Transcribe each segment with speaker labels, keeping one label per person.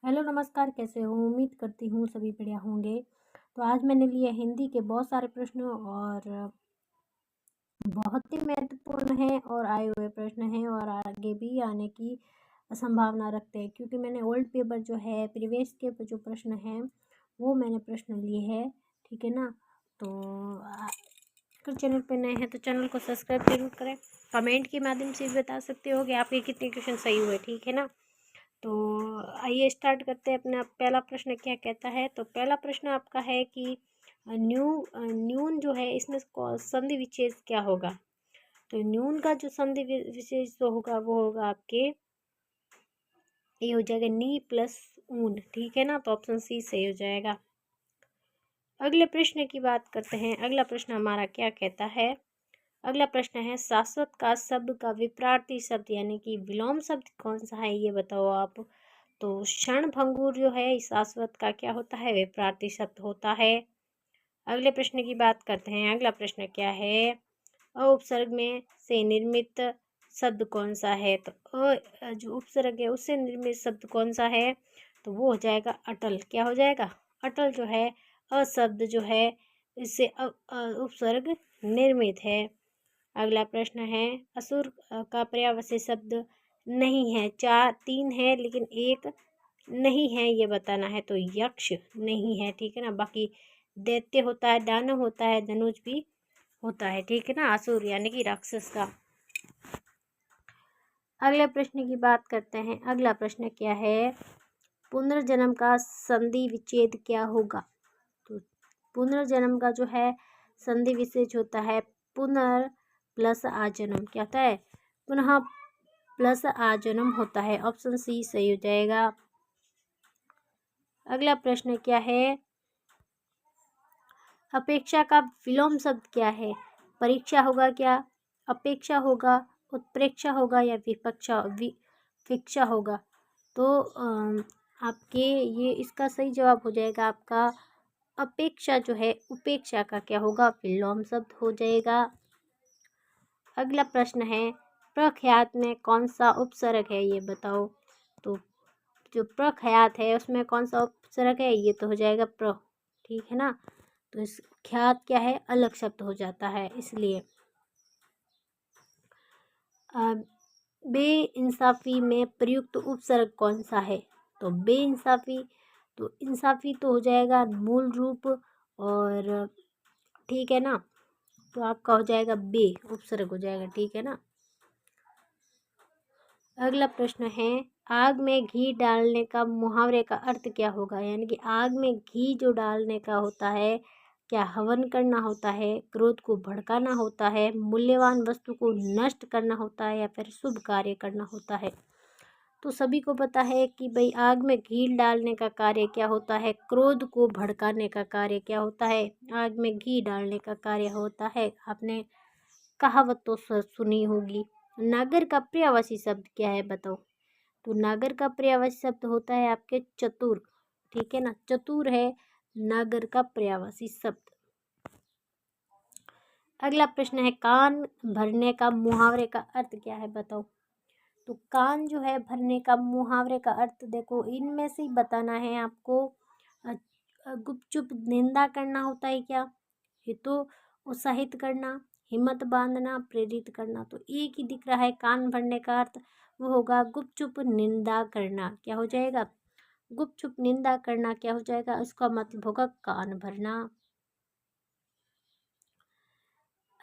Speaker 1: Hello नमस्कार, कैसे हो? उम्मीद करती हूँ सभी बढ़िया होंगे। तो आज मैंने लिए हिंदी के बहुत सारे प्रश्न और बहुत ही महत्वपूर्ण हैं और आए हुए प्रश्न हैं और आगे भी आने की संभावना रखते हैं, क्योंकि मैंने ओल्ड पेपर जो है प्रीवियस के जो प्रश्न हैं वो मैंने प्रश्न लिए हैं। ठीक है ना? तो अगर चैनल पर नए हैं तो चैनल को सब्सक्राइब जरूर करें। कमेंट के माध्यम से भी बता सकते हो कि आपके कितने क्वेश्चन सही हुए। ठीक है ना? तो आइए स्टार्ट करते हैं। अपना पहला प्रश्न क्या कहता है? तो पहला प्रश्न आपका है कि न्यून जो है इसमें संधि विच्छेद क्या होगा? तो न्यून का जो संधि विशेष जो होगा वो होगा आपके, ये हो जाएगा नी प्लस ऊन। ठीक है ना? तो ऑप्शन सी सही हो जाएगा। अगले प्रश्न की बात करते हैं। अगला प्रश्न हमारा क्या कहता है? अगला प्रश्न है शाश्वत का शब्द का विपरीत शब्द यानी कि विलोम शब्द कौन सा है, ये बताओ आप। तो क्षणभंगुर जो है शाश्वत का क्या होता है? विपरीत शब्द होता है। अगले प्रश्न की बात करते हैं। अगला प्रश्न क्या है? अ उपसर्ग में से निर्मित शब्द कौन सा है? तो जो उपसर्ग है उससे निर्मित शब्द कौन सा है? तो वो हो जाएगा अटल। क्या हो जाएगा? अटल जो है शब्द जो है इससे उपसर्ग निर्मित है। अगला प्रश्न है असुर का पर्यायवाची शब्द नहीं है। तीन है लेकिन एक नहीं है, ये बताना है। तो यक्ष नहीं है। ठीक है ना? बाकी दैत्य होता है, दानव होता है, धनुष भी होता है। ठीक है ना? असुर यानी कि राक्षस का। अगले प्रश्न की बात करते हैं। अगला प्रश्न क्या है? पुनर्जन्म का संधि विच्छेद क्या होगा? तो पुनर्जन्म का जो है संधि विच्छेद होता है पुनर् प्लस आजन्म। क्या होता है? पुनः प्लस आजन्म होता है। ऑप्शन सी सही हो जाएगा। अगला प्रश्न क्या है? अपेक्षा का विलोम शब्द क्या है? परीक्षा होगा क्या? अपेक्षा होगा, उत्प्रेक्षा होगा या विपक्षा होगा? तो आपके ये इसका सही जवाब हो जाएगा आपका अपेक्षा जो है उपेक्षा का क्या होगा? विलोम शब्द हो जाएगा। अगला प्रश्न है प्रख्यात में कौन सा उपसर्ग है, ये बताओ। तो जो प्रख्यात है उसमें कौन सा उपसर्ग है? ये तो हो जाएगा प्र। ठीक है ना? तो इस ख्यात क्या है? अलग शब्द हो जाता है इसलिए। बेइंसाफी में प्रयुक्त उपसर्ग कौन सा है? तो बेइंसाफी, तो इंसाफी तो हो जाएगा मूल रूप और ठीक है ना? तो आपका हो जाएगा बे, उपसर्ग हो जाएगा। ठीक है ना? अगला प्रश्न है आग में घी डालने का मुहावरे का अर्थ क्या होगा? यानी कि आग में घी जो डालने का होता है, क्या हवन करना होता है, क्रोध को भड़काना होता है, मूल्यवान वस्तु को नष्ट करना होता है या फिर शुभ कार्य करना होता है? तो सभी को पता है कि भाई आग में घी डालने का कार्य क्या होता है? क्रोध को भड़काने का कार्य क्या होता है? आग में घी डालने का कार्य होता है। आपने कहावत तो सुनी होगी। नागर का पर्यायवाची शब्द क्या है, बताओ। तो नागर का पर्यायवाची शब्द होता है आपके चतुर। ठीक है ना? चतुर है नागर का पर्यायवाची शब्द। अगला प्रश्न है कान भरने का मुहावरे का अर्थ क्या है, बताओ। तो कान जो है भरने का मुहावरे का अर्थ देखो, इनमें से ही बताना है आपको। गुपचुप निंदा करना होता है क्या? ये तो उत्साहित करना, हिम्मत बांधना, प्रेरित करना। तो एक ही दिख रहा है कान भरने का अर्थ, वो होगा गुपचुप निंदा करना। क्या हो जाएगा? गुपचुप निंदा करना क्या हो जाएगा? उसका मतलब होगा कान भरना।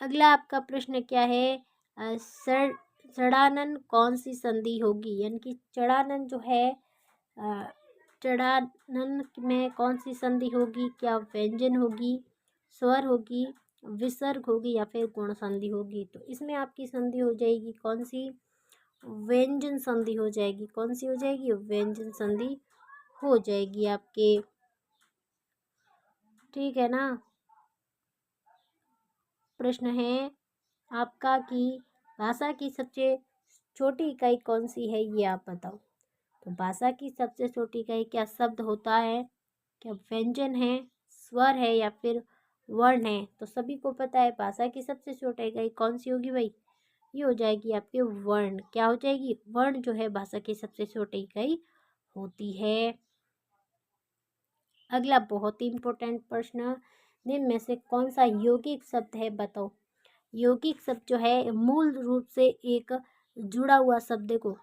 Speaker 1: अगला आपका प्रश्न क्या है? चढ़ानन कौन सी संधि होगी? यानी कि चढ़ानन जो है चढ़ानन में कौन सी संधि होगी? क्या व्यंजन होगी, स्वर होगी, विसर्ग होगी या फिर गुण संधि होगी? तो इसमें आपकी संधि हो जाएगी कौन सी? व्यंजन संधि हो जाएगी। कौन सी हो जाएगी? व्यंजन संधि हो जाएगी आपके। ठीक है ना? प्रश्न है आपका कि भाषा की सबसे छोटी इकाई कौन सी है, ये आप बताओ। तो भाषा की सबसे छोटी इकाई क्या शब्द होता है, क्या व्यंजन है, स्वर है या फिर वर्ण है? तो सभी को पता है भाषा की सबसे छोटी इकाई कौन सी होगी भाई? ये हो जाएगी आपके वर्ण। क्या हो जाएगी? वर्ण जो है भाषा की सबसे छोटी इकाई होती है। अगला बहुत ही इम्पोर्टेंट प्रश्न, निम्न में से कौन सा यौगिक शब्द है, बताओ। यौगिक शब्द जो है मूल रूप से एक जुड़ा हुआ शब्द को,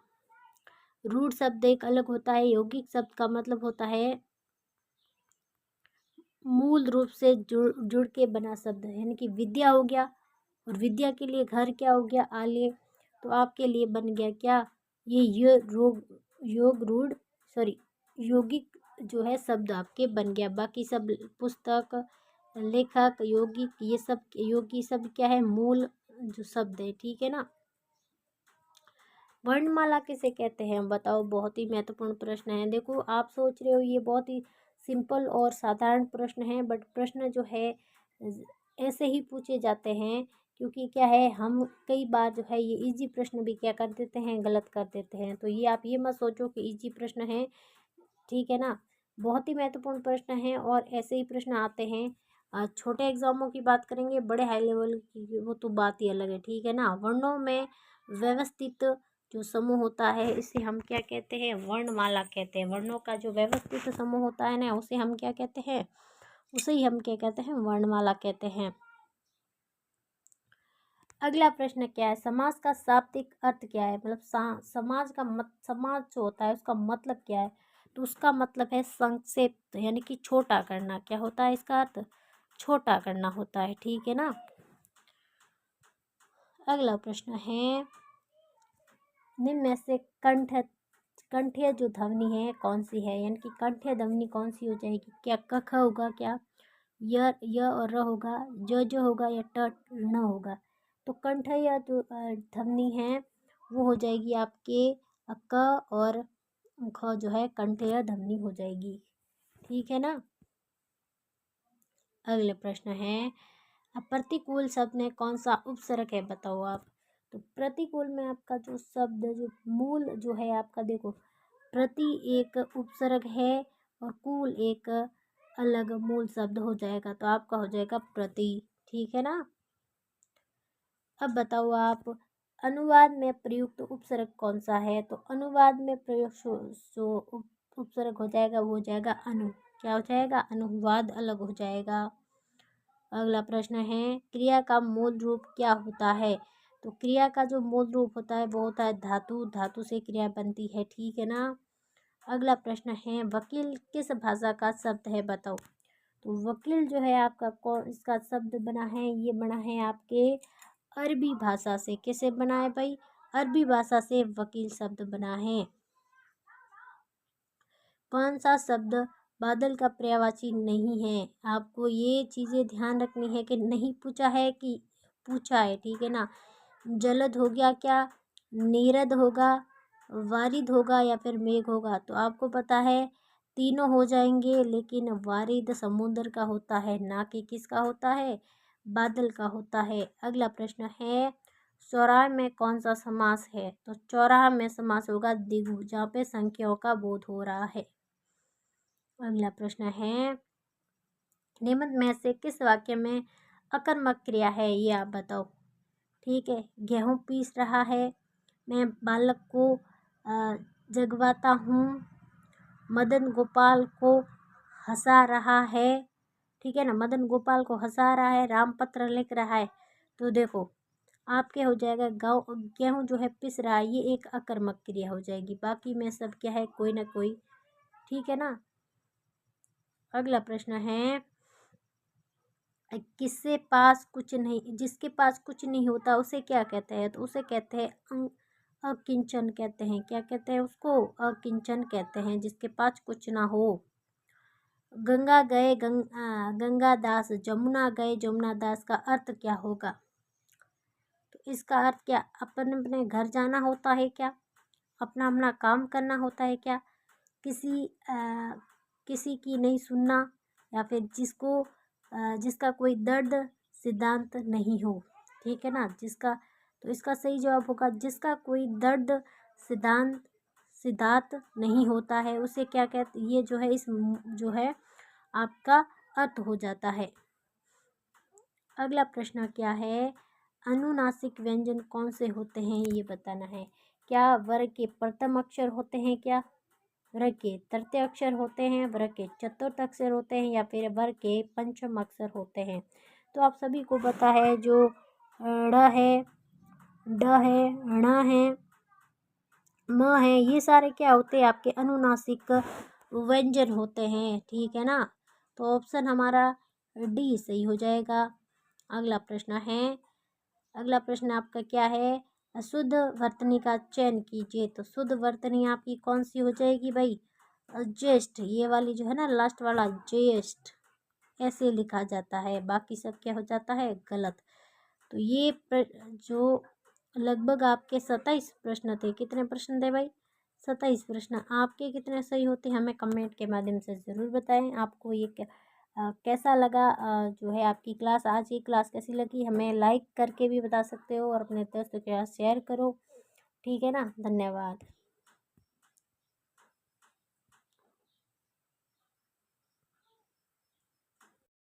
Speaker 1: रूढ़ शब्द एक अलग होता है, यौगिक शब्द का मतलब होता है मूल रूप से जुड़ के बना शब्द, यानी कि विद्या हो गया, और विद्या के लिए घर क्या हो गया, आलय। तो आपके लिए बन गया क्या, ये योग रूढ़ सॉरी यौगिक जो है शब्द आपके बन गया। बाकी सब पुस्तक, लेखक, यौगिक, ये सब योगी शब्द क्या है, मूल जो शब्द है, ठीक है ना। वर्णमाला किसे कहते हैं, बताओ। बहुत ही महत्वपूर्ण प्रश्न है। देखो आप सोच रहे हो ये बहुत ही सिंपल और साधारण प्रश्न है, बट प्रश्न जो है ऐसे ही पूछे जाते हैं, क्योंकि क्या है, हम कई बार जो है ये इजी प्रश्न भी क्या कर देते हैं, गलत कर देते हैं। तो ये आप ये मत सोचो कि इजी प्रश्न है, ठीक है ना। बहुत ही महत्वपूर्ण प्रश्न है और ऐसे ही प्रश्न आते हैं। छोटे एग्जामों की बात करेंगे, बड़े हाई लेवल की वो तो बात ही अलग है, ठीक है ना। वर्णों में व्यवस्थित जो समूह होता है इसे हम क्या कहते हैं, वर्णमाला कहते हैं। वर्णों का जो व्यवस्थित समूह होता है ना, उसे हम क्या कहते हैं, उसे ही हम क्या कहते हैं, वर्णमाला कहते हैं। अगला प्रश्न क्या है, समाज का शाब्दिक अर्थ क्या है, मतलब समाज का समाज जो होता है उसका मतलब क्या है। तो उसका मतलब है संक्षिप्त, यानी कि छोटा करना। क्या होता है इसका अर्थ, छोटा करना होता है, ठीक है ना। अगला प्रश्न है, निम्न में से कंठीय जो ध्वनि है कौन सी है, यानी कि कंठीय ध्वनि कौन सी हो जाएगी। क्या क ख होगा, क्या य और र होगा, जो होगा, या ट न होगा। तो कंठीय जो ध्वनि है वो हो जाएगी आपके क और ख जो है कंठीय ध्वनि हो जाएगी, ठीक है ना। अगले प्रश्न है, प्रतिकूल शब्द में कौन सा उपसर्ग है, बताओ आप। तो प्रतिकूल में आपका जो शब्द जो मूल जो है आपका, देखो प्रति एक उपसर्ग है और कूल एक अलग मूल शब्द हो जाएगा, तो आपका हो जाएगा प्रति, ठीक है ना। अब बताओ आप, अनुवाद में प्रयुक्त उपसर्ग कौन सा है। तो अनुवाद में प्रयुक्त जो उपसर्ग हो जाएगा वो हो जाएगा अनु। क्या हो जाएगा, अनुवाद अलग हो जाएगा। अगला प्रश्न है, क्रिया का मूल रूप क्या होता है। तो क्रिया का जो मूल रूप होता है वो होता है धातु, धातु से क्रिया बनती है, ठीक है ना। अगला प्रश्न है, वकील किस भाषा का शब्द है, बताओ। तो वकील जो है आपका कौन इसका शब्द बना है, ये बना है आपके अरबी भाषा से। किसे बना है भाई, अरबी भाषा से वकील शब्द बना है। कौन सा शब्द बादल का पर्यायवाची नहीं है, आपको ये चीज़ें ध्यान रखनी है कि नहीं पूछा है कि पूछा है, ठीक है ना। जलद हो गया, क्या नीरद होगा, वारिद होगा, या फिर मेघ होगा। तो आपको पता है तीनों हो जाएंगे, लेकिन वारिद समुद्र का होता है, ना कि किसका होता है, बादल का होता है। अगला प्रश्न है, चौराहे में कौन सा समास है। तो चौराहा में समास होगा द्विगु, जहाँ पे संख्याओं का बोध हो रहा है। अगला प्रश्न है, निम्न में से किस वाक्य में अकर्मक क्रिया है, ये आप बताओ। ठीक है, गेहूँ पीस रहा है, मैं बालक को जगवाता हूँ, मदन गोपाल को हंसा रहा है, ठीक है ना, मदन गोपाल को हंसा रहा है, राम पत्र लिख रहा है। तो देखो आपके हो जाएगा गेहूँ जो है पिस रहा है, ये एक अकर्मक क्रिया हो जाएगी। बाकी में सब क्या है, कोई ना कोई, ठीक है ना। अगला प्रश्न है, किसके पास कुछ नहीं, जिसके पास कुछ नहीं होता उसे क्या कहते हैं। तो उसे कहते हैं अकिंचन कहते हैं। क्या कहते हैं उसको, अकिंचन कहते हैं, जिसके पास कुछ ना हो। गंगा गए गंगा दास, जमुना गए जमुना दास का अर्थ क्या होगा। तो इसका अर्थ क्या, अपन अपने घर जाना होता है क्या, अपना अपना काम करना होता है क्या, किसी की नहीं सुनना, या फिर जिसका कोई दर्द सिद्धांत नहीं हो, ठीक है ना। तो इसका सही जवाब होगा जिसका कोई दर्द सिद्धांत नहीं होता है, उसे क्या कहते, ये जो है इस जो है आपका अर्थ हो जाता है। अगला प्रश्न क्या है, अनुनासिक व्यंजन कौन से होते हैं, ये बताना है। क्या वर्ग के प्रथम अक्षर होते हैं क्या, वर्ग के तृतीय अक्षर होते हैं, वर्ग के चतुर्थ अक्षर होते हैं या फिर वर्ग के पंचम अक्षर होते हैं। तो आप सभी को पता है जो ड़ है, ड है, ण है, म है, ये सारे क्या होते हैं आपके अनुनासिक व्यंजन होते हैं, ठीक है ना। तो ऑप्शन हमारा डी सही हो जाएगा। अगला प्रश्न आपका क्या है, शुद्ध वर्तनी का चयन कीजिए। तो शुद्ध वर्तनी आपकी कौन सी हो जाएगी भाई, ज्येष्ठ, ये वाली जो है ना लास्ट वाला ज्येष्ठ, ऐसे लिखा जाता है, बाकी सब क्या हो जाता है गलत। तो ये जो लगभग आपके 27 प्रश्न थे, कितने प्रश्न थे भाई, 27 प्रश्न। आपके कितने सही होते हैं हमें कमेंट के माध्यम से ज़रूर बताएं। आपको ये कैसा लगा, जो है आपकी क्लास, आज की क्लास कैसी लगी, हमें लाइक करके भी बता सकते हो और अपने दोस्तों के साथ शेयर करो, ठीक है ना। धन्यवाद।